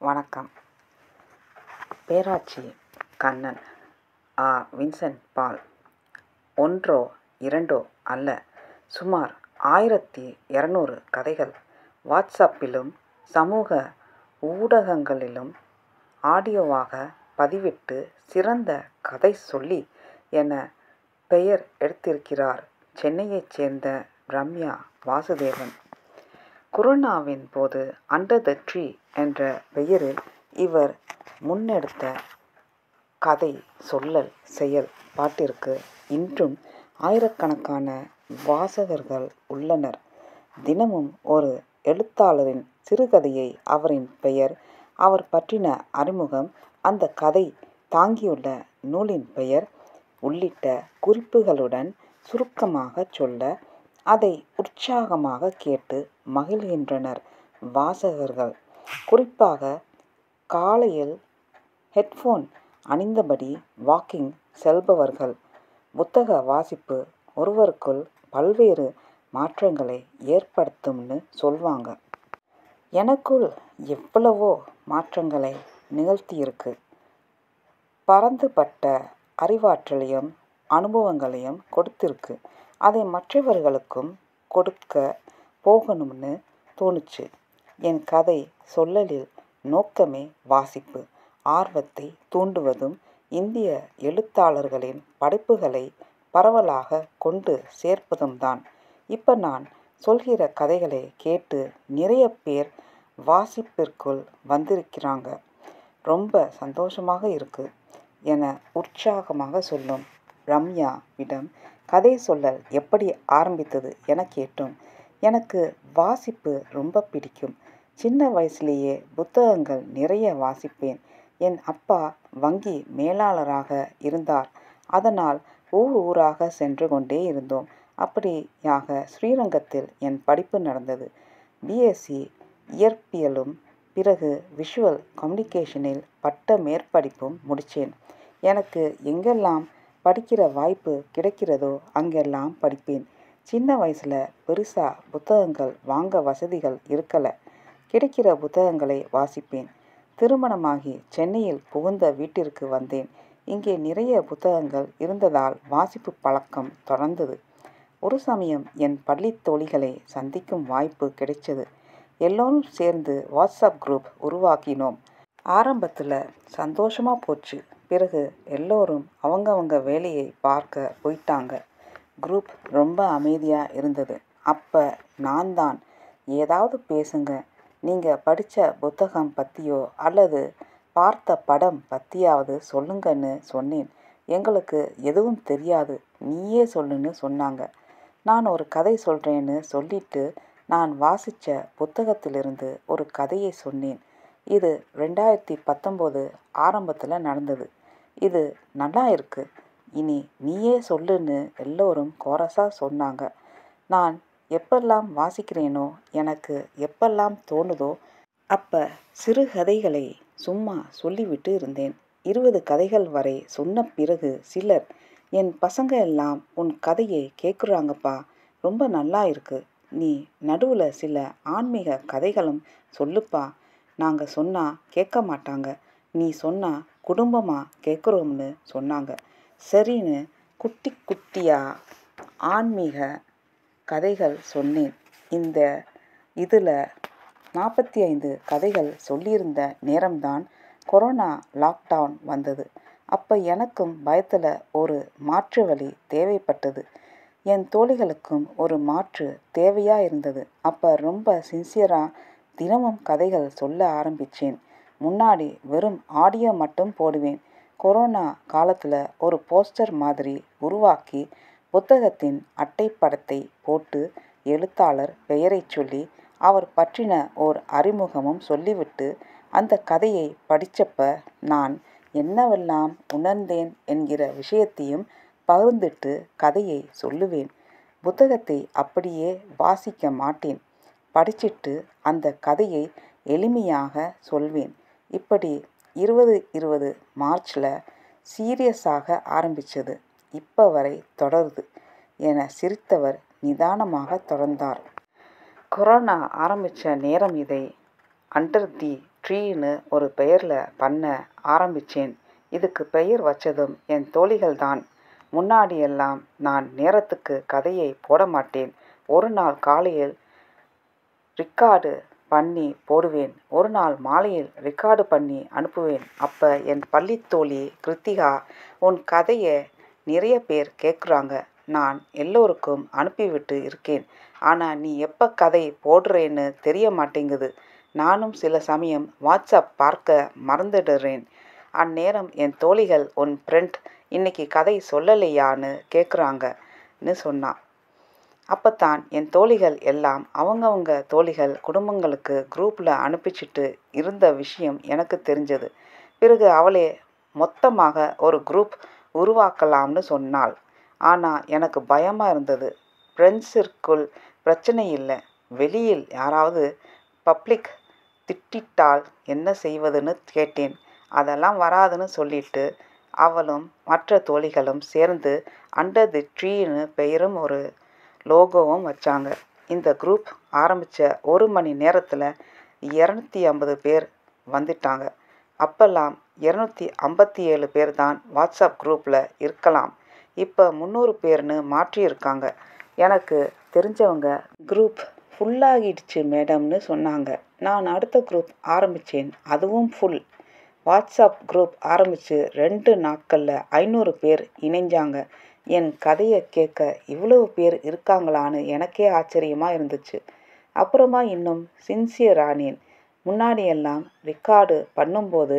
வணக்கம். பேராச்சி கண்ணன், ஆ. வின்சென்ட் பால். ஒன்றோ இரண்டோ அல்ல, சுமார் 1200 கதைகள் வாட்ஸ்அப்பிலும் சமூக ஊடகங்களிலும் ஆடியோவாக பதிவிட்டு சிறந்த கதை சொல்லி என பெயர் எடுத்திருக்கிறார் சென்னையைச் சேர்ந்த ரம்யா வாசுதேவன். கொரோனாவின் போது அண்டர் த ட்ரீ என்ற பெயரில் இவர் முன்னெடுத்த கதை சொல்லல் செயல்பாட்டிற்கு இன்றும் ஆயிரக்கணக்கான வாசகர்கள் உள்ளனர். தினமும் ஒரு எழுத்தாளரின் சிறுகதையை, அவரின் பெயர், அவர் பற்றின அறிமுகம், அந்த கதை தாங்கியுள்ள நூலின் பெயர் உள்ளிட்ட குறிப்புகளுடன் சுருக்கமாக சொல்ல அதை உற்சாகமாக கேட்டு மகிழ்கின்றனர் வாசகர்கள். குறிப்பாக காலையில் ஹெட்போன் அணிந்தபடி வாக்கிங் செல்பவர்கள். புத்தக வாசிப்பு ஒருவருக்குள் பல்வேறு மாற்றங்களை ஏற்படுத்தும்னு சொல்வாங்க. எனக்குள் எவ்வளவோ மாற்றங்களை நிகழ்த்தியிருக்கு. பரந்துபட்ட அறிவாற்றலையும் அனுபவங்களையும் கொடுத்திருக்கு. அதை மற்றவர்களுக்கும் கொடுக்க போகணும்னு தோணுச்சு. என் கதை சொல்லலில் நோக்கமே வாசிப்பு ஆர்வத்தை தூண்டுவதும், இந்திய எழுத்தாளர்களின் படைப்புகளை பரவலாக கொண்டு சேர்ப்பதும் தான். இப்ப நான் சொல்கிற கதைகளை கேட்டு நிறைய பேர் வாசிப்பிற்குள் வந்திருக்கிறாங்க. ரொம்ப சந்தோஷமாக இருக்கு என உற்சாகமாக சொல்லும் ரம்யாவிடம் கதை சொல்லல் எப்படி ஆரம்பித்தது என கேட்டோம். எனக்கு வாசிப்பு ரொம்ப பிடிக்கும். சின்ன வயசுலேயே புத்தகங்கள் நிறைய வாசிப்பேன். என் அப்பா வங்கி மேலாளராக இருந்தார். அதனால் ஊராக சென்று கொண்டே இருந்தோம். அப்படியாக ஸ்ரீரங்கத்தில் என் படிப்பு நடந்தது. பிஎஸ்சி இயற்பியலும் பிறகு விஷுவல் கம்யூனிகேஷனில் பட்ட மேற்படிப்பும் முடித்தேன். எனக்கு எங்கெல்லாம் படிக்கிற வாய்ப்பு கிடைக்கிறதோ அங்கெல்லாம் படிப்பேன். சின்ன வயசில் பெருசா புத்தகங்கள் வாங்க வசதிகள் இருக்கலை. கிடைக்கிற புத்தகங்களை வாசிப்பேன். திருமணமாகி சென்னையில் புகுந்த வீட்டிற்கு வந்தேன். இங்கே நிறைய புத்தகங்கள் இருந்ததால் வாசிப்பு பழக்கம் தொடர்ந்தது. ஒரு சமயம் என் பள்ளி தோழிகளை சந்திக்கும் வாய்ப்பு கிடைச்சது. எல்லோரும் சேர்ந்து வாட்ஸ்அப் குரூப் உருவாக்கினோம். ஆரம்பத்தில் சந்தோஷமாக போச்சு. பிறகு எல்லோரும் அவங்கவங்க வேலையை பார்க்க போயிட்டாங்க. குரூப் ரொம்ப அமைதியாக இருந்தது. அப்போ நான் தான், ஏதாவது பேசுங்க, நீங்கள் படித்த புத்தகம் பற்றியோ அல்லது பார்த்த படம் பற்றியாவது சொல்லுங்கன்னு சொன்னேன். எங்களுக்கு எதுவும் தெரியாது, நீயே சொல்லுன்னு சொன்னாங்க. நான் ஒரு கதை சொல்கிறேன்னு சொல்லிட்டு நான் வாசித்த புத்தகத்திலிருந்து ஒரு கதையை சொன்னேன். இது 2019 ஆரம்பத்தில் நடந்தது. இது நல்லா இருக்கு, இனி நீயே சொல்லுன்னு எல்லோரும் கோரஸாக சொன்னாங்க. நான் எப்பெல்லாம் வாசிக்கிறேனோ, எனக்கு எப்பெல்லாம் தோணுதோ அப்போ சிறுகதைகளை சும்மா சொல்லிவிட்டு இருந்தேன். 20 கதைகள் வரை சொன்ன பிறகு சிலர், என் பசங்க எல்லாம் உன் கதையை கேட்குறாங்கப்பா, ரொம்ப நல்லா இருக்கு, நீ நடுவில் சில ஆன்மீக கதைகளும் சொல்லுப்பா, நாங்கள் சொன்னால் கேட்க மாட்டாங்க, நீ சொன்னால் குடும்பமாக கேட்குறோம்னு சொன்னாங்க. சரின்னு குட்டி குட்டியாக ஆன்மீக கதைகள் சொன்னேன். இதில் 45 கதைகள் சொல்லியிருந்த நேரம்தான் கொரோனா லாக்டவுன் வந்தது. அப்போ எனக்கும் பயத்தில் ஒரு மாற்று வழி தேவைப்பட்டது. என் தோழிகளுக்கும் ஒரு மாற்று தேவையாக இருந்தது. அப்போ ரொம்ப சின்சியராக தினமும் கதைகள் சொல்ல ஆரம்பித்தேன். முன்னாடி வெறும் ஆடியோ மட்டும் போடுவேன். கொரோனா காலத்தில் ஒரு போஸ்டர் மாதிரி உருவாக்கி புத்தகத்தின் அட்டைப்படத்தை போட்டு எழுத்தாளர் பெயரை சொல்லி அவர் பற்றின ஓர் அறிமுகமும் சொல்லிவிட்டு அந்த கதையை படித்தப்ப நான் என்னவெல்லாம் உணர்ந்தேன் என்கிற விஷயத்தையும் பகிர்ந்துட்டு கதையை சொல்லுவேன். புத்தகத்தை அப்படியே வாசிக்க மாட்டேன். படிச்சிட்டு அந்த கதையை எளிமையாக சொல்வேன். இப்படி 2020 மார்ச்சில் சீரியஸாக ஆரம்பித்தது, இப்போ வரை தொடருது என சிரித்தவர் நிதானமாக தொடர்ந்தார். கொரோனா ஆரம்பித்த நேரம் இதை அண்டர் தி ட்ரீன்னு ஒரு பெயரில் பண்ண ஆரம்பித்தேன். இதுக்கு பெயர் வச்சதும் என் தோழிகள்தான். முன்னாடியெல்லாம் நான் நேரத்துக்கு கதையை போட மாட்டேன். ஒரு நாள் காலையில் ரிக்கார்டு பண்ணி போடுவேன். ஒரு நாள் மாலையில் ரிக்கார்டு பண்ணி அனுப்புவேன். அப்போ என் பள்ளித் தோழி கிருத்திகா, உன் கதையை நிறைய பேர் கேட்குறாங்க. நான் எல்லோருக்கும் அனுப்பிவிட்டு இருக்கேன். ஆனால் நீ எப்போ கதை போடுறேன்னு தெரிய மாட்டேங்குது. நானும் சில சமயம் வாட்ஸ்அப் பார்க்க மறந்துடுறேன். அந்நேரம் என் தோழிகள், உன் ஃப்ரெண்ட் இன்னைக்கு கதை சொல்லலையான்னு கேட்குறாங்கன்னு சொன்னான். அப்போத்தான் என் தோழிகள் எல்லாம் அவங்கவங்க தோழிகள் குடும்பங்களுக்கு குரூப்பில் அனுப்பிச்சிட்டு இருந்த விஷயம் எனக்கு தெரிஞ்சது. பிறகு அவளே மொத்தமாக ஒரு குரூப் உருவாக்கலாம்னு சொன்னாள். ஆனால் எனக்கு பயமாக இருந்தது. ஃப்ரெண்ட்ஸிற்குள் பிரச்சனை இல்லை, வெளியில் யாராவது பப்ளிக் திட்டிட்டால் என்ன செய்வதுன்னு கேட்டேன். அதெல்லாம் வராதுன்னு சொல்லிட்டு அவளும் மற்ற தோழிகளும் சேர்ந்து அண்டர் தி ட்ரீன்னு பெயரும் ஒரு லோகோவும் வச்சாங்க. இந்த குரூப் ஆரம்பித்த 1 மணி நேரத்தில் 250 பேர் வந்துட்டாங்க. அப்பெல்லாம் 257 பேர் தான் வாட்ஸ்அப் குரூப்பில் இருக்கலாம். இப்போ 300 பேர்னு மாற்றியிருக்காங்க. எனக்கு தெரிஞ்சவங்க குரூப் ஃபுல்லாகிடுச்சு மேடம்னு சொன்னாங்க. நான் அடுத்த குரூப் ஆரம்பித்தேன். அதுவும் ஃபுல். வாட்ஸ்அப் குரூப் ஆரம்பித்து 2 நாட்களில் 500 பேர் இணைஞ்சாங்க. என் கதையை கேட்க இவ்வளவு பேர் இருக்காங்களான்னு எனக்கே ஆச்சரியமாக இருந்துச்சு. அப்புறமா இன்னும் சின்சியர் ஆனேன். முன்னாடியெல்லாம் ரெக்கார்டு பண்ணும்போது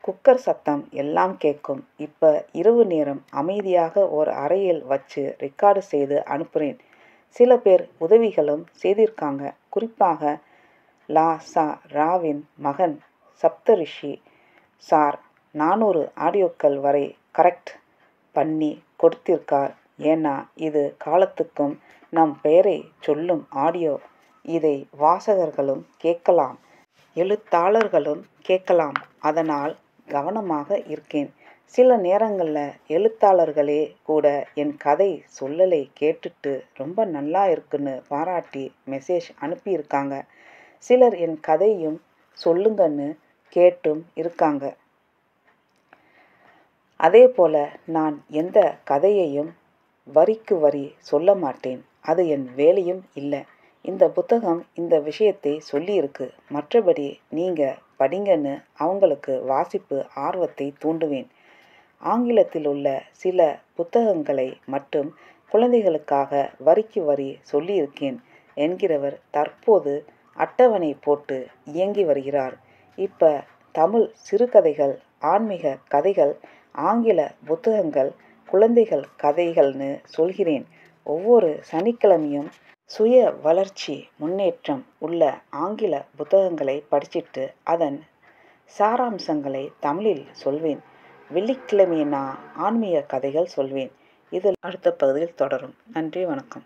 குக்கர் சத்தம் எல்லாம் கேட்கும். இப்போ இரவு நேரம் அமைதியாக ஒரு அறையில் வச்சு ரெக்கார்டு செய்து அனுப்புகிறேன். சில பேர் உதவிகளும் செய்திருக்காங்க. குறிப்பாக லா.ச. ராவின் மகன் சப்தரிஷி சார் 400 ஆடியோக்கள் வரை கரெக்ட் பண்ணி கொடுத்திருக்கார். ஏன்னா இது காலத்துக்கும் நம் பெயரை சொல்லும் ஆடியோ. இதை வாசகர்களும் கேட்கலாம், எழுத்தாளர்களும் கேட்கலாம். அதனால் கவனமாக இருக்கேன். சில நேரங்களில் எழுத்தாளர்களே கூட என் கதை சொல்லலை கேட்டுட்டு ரொம்ப நல்லா இருக்குன்னு பாராட்டி மெசேஜ் அனுப்பியிருக்காங்க. சிலர் என் கதையும் சொல்லுங்கன்னு கேட்டும் இருக்காங்க. அதே போல் நான் எந்த கதையையும் வரிக்கு வரி சொல்ல மாட்டேன். அது என் வேலையும் இல்லை. இந்த புத்தகம் இந்த விஷயத்தை சொல்லியிருக்கு. மற்றபடி நீங்கள் படிங்கன்னு அவங்களுக்கு வாசிப்பு ஆர்வத்தை தூண்டுவேன். ஆங்கிலத்தில் உள்ள சில புத்தகங்களை மட்டும் குழந்தைகளுக்காக வரிக்கு வரி சொல்லியிருக்கேன் என்கிறவர் தற்போது அட்டவணை போட்டு இயங்கி வருகிறார். இப்போ தமிழ் சிறுகதைகள், ஆன்மீக கதைகள், ஆங்கில புத்தகங்கள், குழந்தைகள் கதைகள்னு சொல்கிறேன். ஒவ்வொரு சனிக்கிழமையும் சுய வளர்ச்சி முன்னேற்றம் உள்ள ஆங்கில புத்தகங்களை படிச்சிட்டு அதன் சாராம்சங்களை தமிழில் சொல்வேன். வெள்ளிக்கிழமைனா ஆன்மீக கதைகள் சொல்வேன். இதில் அடுத்த பகுதியில் தொடரும். நன்றி, வணக்கம்.